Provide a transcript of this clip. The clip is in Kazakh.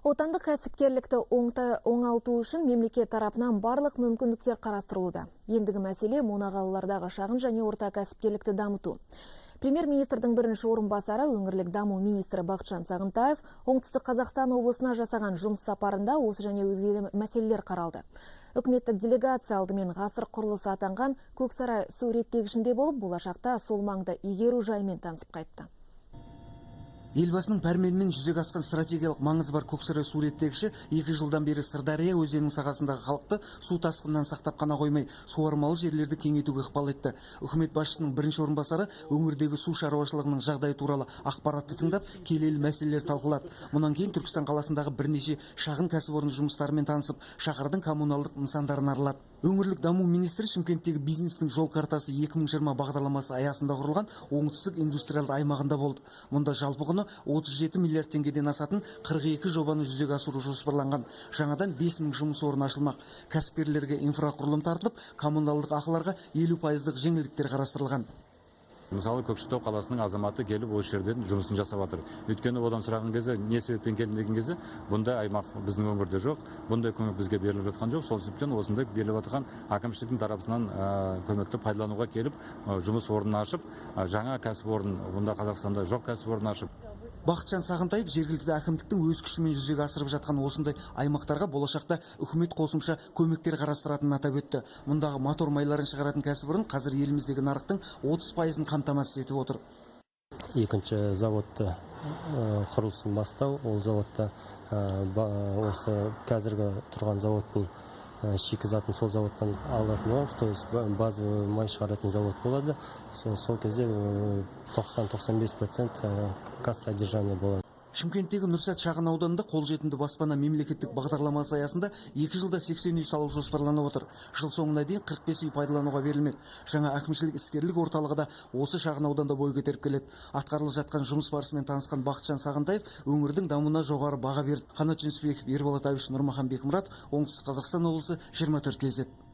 Отандық кәсіпкерлікті оңалту үшін мемлекет тарапынан барлық мүмкіндіктер қарастырылуда. Ендігі мәселе монағалалардағы шағын және орта кәсіпкерлікті дамыту. Премьер-министрдің бірінші орынбасары, өңірлік даму министрі Бақытжан Сағынтаев Оңтүстік Қазақстан облысына жасаған жұмыс сапарында осы және өзге мәселелер қаралды. Үкіметтік делегация алдымен ғасыр құрылысы атанған Көксарай су реттегішінде болып, болашақта сол маңды игеру жайымен танысып қайтты. Елбасының пәрменімен жүзеге асқан стратегиялық маңызы бар Көксарай су реттегіші 2 жылдан бері Сырдария өзенінің сағасындағы халықты су тасқынынан сақтап қана қоймай, суармалы жерлерді кеңейтуге ықпал етті. Үкімет басшысының бірінші орынбасары өңірдегі су шаруашылығының жағдайы туралы ақпаратты тыңдап, келелі мәселелер талқылады. Мұнан кейін Түркістан қаласындағы бірнеше шағын кәсіпорын жұмыстарымен танысып, шаһардың коммуналдық нысандарын аралады. Өңірлік даму министрі Шымкенттегі бизнестің жол картасы 2020 бағдарламасы аясында құрылған оңтүстік индустриалды аймағында болды. Мұнда жалпы құны 37 миллиард теңгеден асатын 42 жобаны жүзеге асыру жоспарланған. Жаңадан 5000 жұмыс орны ашылмақ. Кәсіпкерлерге инфрақұрылым тартылып, коммуналдық ақыларға 50% жеңілдіктер қарастырылған. Мысалы, Көкшетау қаласының азаматы келіп осы жерден жұмысын жасап жатыр. Өйткені одан сұраған кезде, не себеппен келдің деген кезде, бұндай аймақ біздің өңірде жоқ, бұндай көмек бізге беріліп жатқан жоқ. Сол себептен осындай беріліп жатқан әкімшіліктің тарапынан көмекті пайдалануға келіп, жұмыс орнын ашып, жаңа кәсіпорын, бұнда Қазақстанда жоқ кәсіпорын ашып. Бақытжан Сағынтаев жергілікті әкімдіктің өз күшімен жүзеге асырып жатқан осындай аймақтарға болашақта үкімет қосымша көмектер қарастыратынын атап өтті. Мұндағы мотор майларын шығаратын кәсіпорын қазір еліміздегі нарықтың 30%-ын қамтамасыз етіп отыр. Екінші заводты құрылысын бастау, ол заводта осы қазіргі тұрған заводтың шикізатын сол заводтан алатын боламыз, то есть базовый май шығаратын завод болады. Сол кезде 90-95% газ содержание болады. Шымкенттегі Нұрсәт шағын ауданында қолжетімді баспана мемлекеттік бағдарламасы аясында 2 жылда 80 үй салу жоспарланып отыр. Жыл соңына дейін 45 үй пайдалануға берілмек. Жаңа әкімшілік іскерлік орталығы да осы шағын ауданда бой көтеріп келеді. Атқарылып жатқан жұмыс барысымен танысқан Бақытжан Сағынтаев өңірдің дамуына жоғары баға берді. Қанат Жүнісбеков, Ерболат Әбіш, Нұрмахан Бекмұрат, Оңтүстік Қазақстан облысы, 24 кз.